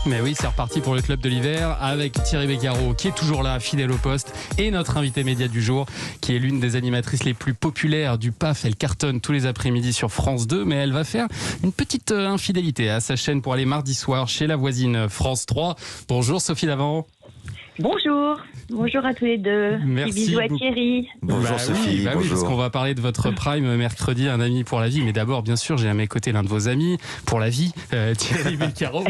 Mais oui, c'est reparti pour le club de l'hiver avec Thierry Beccaro qui est toujours là, fidèle au poste, et notre invitée média du jour qui est l'une des animatrices les plus populaires du PAF. Elle cartonne tous les après-midi sur France 2, mais elle va faire une petite infidélité à sa chaîne pour aller mardi soir chez la voisine France 3. Bonjour Sophie Davant. Bonjour à tous les deux. Merci. Bisous à Thierry. Bonjour Sophie, oui, parce qu'on va parler de votre prime mercredi, un ami pour la vie. Mais d'abord, bien sûr, j'ai à mes côtés l'un de vos amis pour la vie, Thierry Beccaro.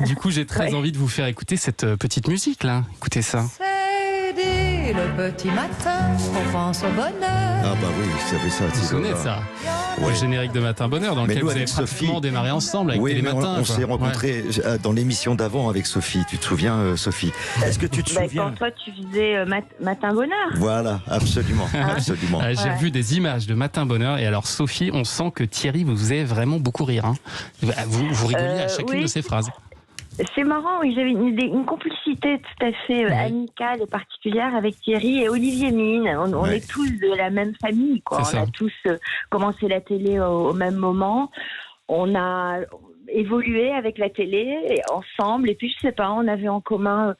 Du coup, j'ai très envie de vous faire écouter cette petite musique là. Écoutez ça. C'est dès le petit matin qu'on pense au bonheur. Ah bah oui, vous savez ça. Vous souvenez de ça? Ouais. Le générique de Matin Bonheur dans lequel nous, vous avez avec pratiquement Sophie, démarré ensemble avec oui, Télématin. on s'est rencontrés dans l'émission d'avant avec Sophie. Tu te souviens, Sophie? Est-ce que tu te souviens? Quand toi tu faisais Matin Bonheur. Voilà, absolument. absolument. J'ai revu des images de Matin Bonheur et alors Sophie, on sent que Thierry vous faisait vraiment beaucoup rire. Hein. Vous rigoliez à chacune de ses phrases. C'est marrant, oui, j'avais une complicité tout à fait amicale et particulière avec Thierry et Olivier Mine. On est tous de la même famille, quoi. On a tous commencé la télé au même moment. On a évolué avec la télé ensemble et puis je sais pas, on avait en commun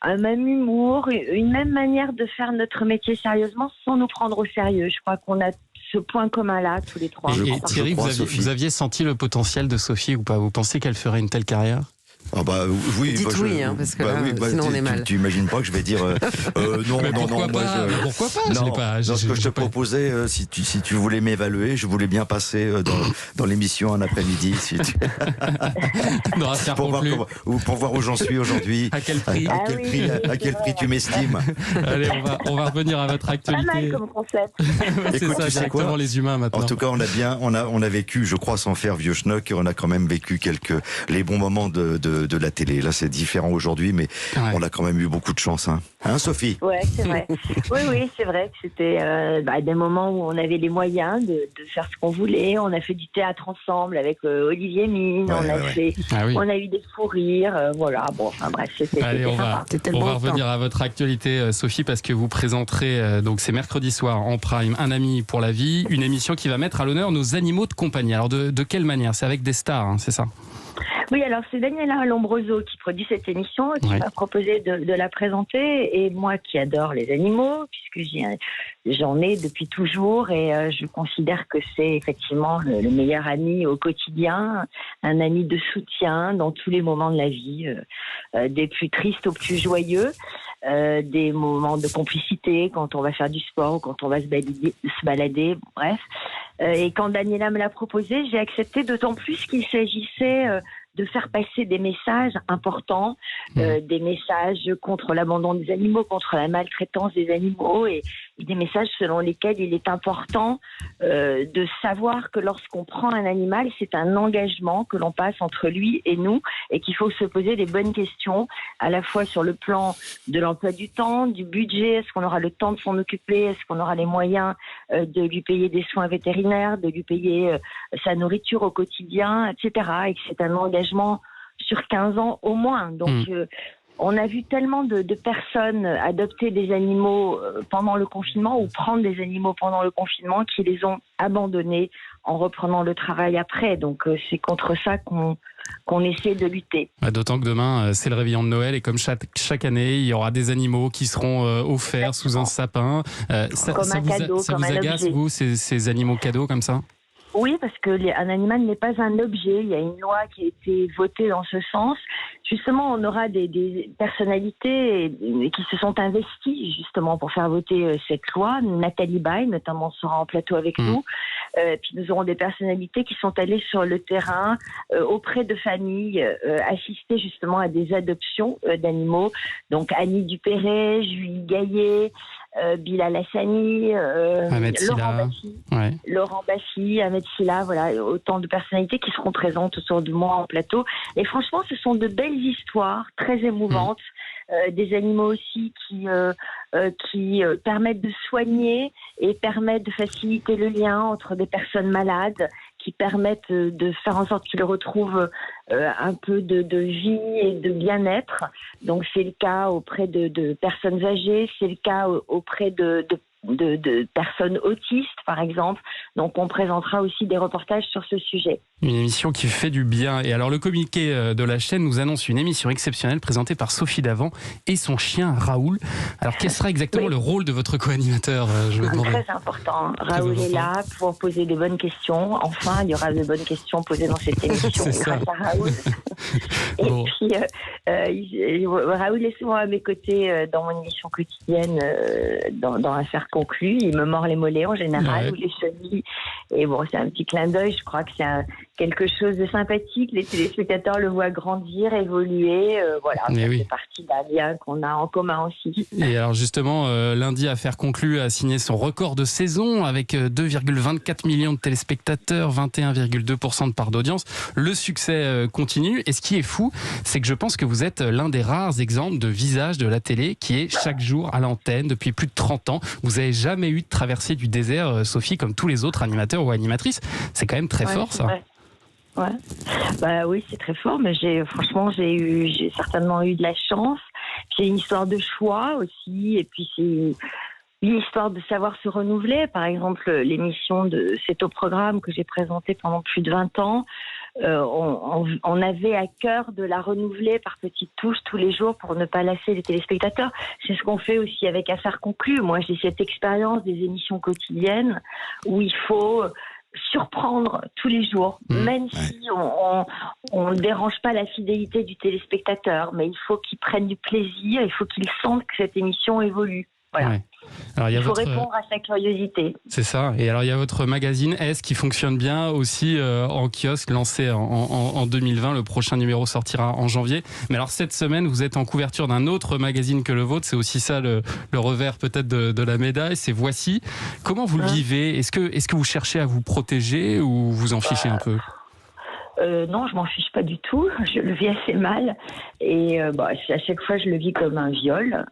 un même humour, une même manière de faire notre métier sérieusement sans nous prendre au sérieux. Je crois qu'on a ce point commun-là, tous les trois. Et Thierry, vous aviez senti le potentiel de Sophie ou pas? Vous pensez qu'elle ferait une telle carrière? Ah bah oui, dites oui, parce que sinon on est mal. Tu imagines pas que je vais dire non. Pourquoi pas? Non, ce que je te proposais, si tu voulais m'évaluer, je voulais bien passer dans l'émission un après-midi, pour voir où j'en suis aujourd'hui. À quel prix? À quel prix tu m'estimes? Allez, on va revenir à votre actualité. Pas mal comme concept. C'est Écoute, ça, tu sais directement quoi, les humains maintenant. En tout cas, on a vécu, je crois, sans faire vieux schnock, on a quand même vécu les bons moments de la télé. Là, c'est différent aujourd'hui, mais on a quand même eu beaucoup de chance. Hein, Sophie? Ouais, c'est vrai. Oui, c'est vrai que c'était des moments où on avait les moyens de faire ce qu'on voulait. On a fait du théâtre ensemble avec Olivier Mine. On a eu des fous rires. Voilà, bon, enfin bref, c'était sympa. On va revenir à votre actualité, Sophie, parce que vous présenterez, donc c'est mercredi soir en prime, Un ami pour la vie, une émission qui va mettre à l'honneur nos animaux de compagnie. Alors de quelle manière? C'est avec des stars, hein, c'est ça? Oui, alors c'est Daniela Lombroso qui produit cette émission, qui m'a proposé de la présenter. Et moi qui adore les animaux, puisque j'en ai depuis toujours, et je considère que c'est effectivement le meilleur ami au quotidien, un ami de soutien dans tous les moments de la vie, des plus tristes aux plus joyeux. Des moments de complicité quand on va faire du sport ou quand on va se balader, bref. Et quand Daniela me l'a proposé, j'ai accepté, d'autant plus qu'il s'agissait de faire passer des messages importants, des messages contre l'abandon des animaux, contre la maltraitance des animaux et des messages selon lesquels il est important de savoir que lorsqu'on prend un animal, c'est un engagement que l'on passe entre lui et nous et qu'il faut se poser des bonnes questions à la fois sur le plan de l'emploi du temps, du budget, est-ce qu'on aura le temps de s'en occuper, est-ce qu'on aura les moyens de lui payer des soins vétérinaires, de lui payer sa nourriture au quotidien, etc. Et que c'est un engagement sur 15 ans au moins. Donc on a vu tellement de personnes adopter des animaux pendant le confinement ou prendre des animaux pendant le confinement qui les ont abandonnés en reprenant le travail après. Donc c'est contre ça qu'on essaie de lutter. D'autant que demain, c'est le réveillon de Noël et comme chaque année, il y aura des animaux qui seront offerts sous un sapin. Ça vous agace, vous, ces animaux cadeaux comme ça? Oui, parce qu'un animal n'est pas un objet. Il y a une loi qui a été votée dans ce sens. Justement, on aura des personnalités qui se sont investies justement pour faire voter cette loi. Nathalie Baye, notamment, sera en plateau avec nous. Puis nous aurons des personnalités qui sont allées sur le terrain auprès de familles, assister justement à des adoptions d'animaux. Donc Annie Dupéret, Julie Gaillet, Bilal Hassani, Laurent Baffy, Ahmed Silla, voilà, autant de personnalités qui seront présentes autour de moi en plateau. Et franchement, ce sont de belles histoires, très émouvantes, des animaux aussi qui permettent de soigner et permettent de faciliter le lien entre des personnes malades, qui permettent de faire en sorte qu'ils retrouvent un peu de vie et de bien-être. Donc c'est le cas auprès de personnes âgées, c'est le cas auprès de de personnes autistes, par exemple. Donc, on présentera aussi des reportages sur ce sujet. Une émission qui fait du bien. Et alors, le communiqué de la chaîne nous annonce une émission exceptionnelle présentée par Sophie Davant et son chien Raoul. Alors, quel sera exactement le rôle de votre co-animateur, je me demandais. Très important. Raoul est là pour poser des bonnes questions. Enfin, il y aura de bonnes questions posées dans cette émission grâce à Raoul. Bon. Et puis, Raoul est souvent à mes côtés dans mon émission quotidienne dans Affaires conclues. Il me mord les mollets en général, ou les chevilles. Et bon, c'est un petit clin d'œil. Je crois que c'est quelque chose de sympathique. Les téléspectateurs le voient grandir, évoluer. Voilà, ça fait partie d'un lien qu'on a en commun aussi. Et alors justement, lundi, Affaires conclues a signé son record de saison avec 2,24 millions de téléspectateurs, 21,2% de part d'audience. Le succès continue. Et ce qui est fou, c'est que je pense que vous êtes l'un des rares exemples de visage de la télé qui est chaque jour à l'antenne depuis plus de 30 ans. Vous n'avez jamais eu de traversée du désert, Sophie, comme tous les autres animateurs ou animatrices. C'est quand même très fort, ça. Ouais. Bah oui, c'est très fort, mais j'ai certainement eu de la chance. C'est une histoire de choix aussi, et puis c'est une histoire de savoir se renouveler. Par exemple, l'émission de C'est au programme que j'ai présentée pendant plus de 20 ans, on avait à cœur de la renouveler par petites touches tous les jours pour ne pas lasser les téléspectateurs. C'est ce qu'on fait aussi avec Affaires conclues. Moi, j'ai cette expérience des émissions quotidiennes où il faut surprendre tous les jours, même si on ne dérange pas la fidélité du téléspectateur, mais il faut qu'il prenne du plaisir, il faut qu'il sente que cette émission évolue. Voilà. Ouais. Alors, il faut répondre à sa curiosité. C'est ça. Et alors, il y a votre magazine S qui fonctionne bien aussi en kiosque, lancé en 2020. Le prochain numéro sortira en janvier. Mais alors, cette semaine, vous êtes en couverture d'un autre magazine que le vôtre. C'est aussi ça le revers peut-être de la médaille. C'est Voici. Comment vous le vivez ? Est-ce que vous cherchez à vous protéger ou vous en fichez un peu ? Non, je m'en fiche pas du tout. Je le vis assez mal. Et à chaque fois, je le vis comme un viol.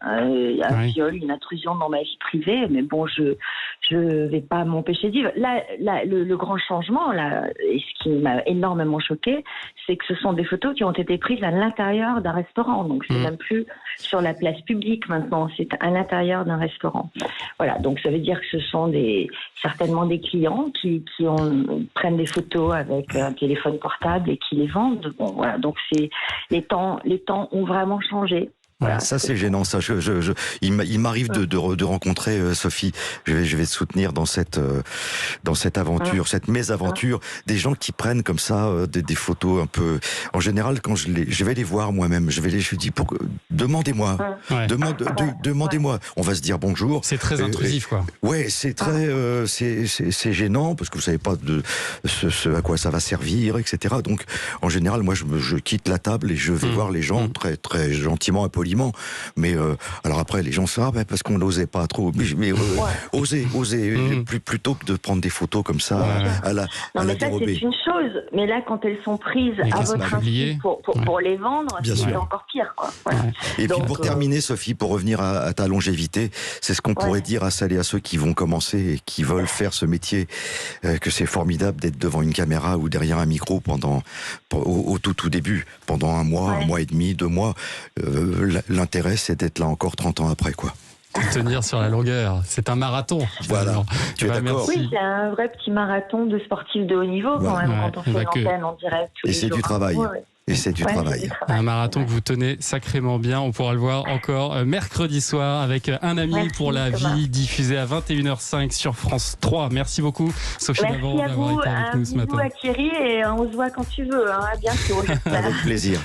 Viol, une intrusion dans ma vie privée. Mais bon, je vais pas m'empêcher de vivre. Là, le grand changement, là, et ce qui m'a énormément choqué, c'est que ce sont des photos qui ont été prises à l'intérieur d'un restaurant. Donc, c'est même plus sur la place publique maintenant. C'est à l'intérieur d'un restaurant. Voilà. Donc, ça veut dire que ce sont certainement des clients qui prennent des photos avec un téléphone portable et qui les vendent. Bon, voilà. Donc, les temps ont vraiment changé. Voilà, ça c'est gênant. Ça, il m'arrive de rencontrer Sophie. Je vais te soutenir dans cette aventure, cette mésaventure. Des gens qui prennent comme ça des photos un peu. En général, quand je vais les voir moi-même, je dis demandez-moi, demandez-moi. On va se dire bonjour. C'est très intrusif, quoi. Ouais, c'est très, c'est gênant parce que vous savez pas ce à quoi ça va servir, etc. Donc, en général, moi, je quitte la table et je vais voir les gens très, très gentiment et poliment. Mais alors après, les gens savent parce qu'on n'osait pas trop. Mais oser plutôt que de prendre des photos comme ça à la dérobée. C'est une chose. Mais là, quand elles sont prises à votre insu pour les vendre, c'est encore pire, quoi. Voilà. Et puis pour terminer, Sophie, pour revenir à ta longévité, c'est ce qu'on pourrait dire à celles et à ceux qui vont commencer et qui veulent faire ce métier, que c'est formidable d'être devant une caméra ou derrière un micro au tout début, pendant un mois et demi, 2 mois. L'intérêt, c'est d'être là encore 30 ans après, quoi. Tenir sur la longueur, c'est un marathon. Voilà, tu es d'accord ? Oui, c'est un vrai petit marathon de sportif de haut niveau quand même, quand on fait l'antenne en direct tous les jours. Et c'est du travail. Et c'est du travail. Un marathon que vous tenez sacrément bien. On pourra le voir encore mercredi soir avec Un ami pour la vie, diffusé à 21h05 sur France 3. Merci beaucoup, Sophie Davant, d'avoir été avec nous ce matin. Merci à vous, à Thierry, et on se voit quand tu veux. À bientôt. Avec plaisir.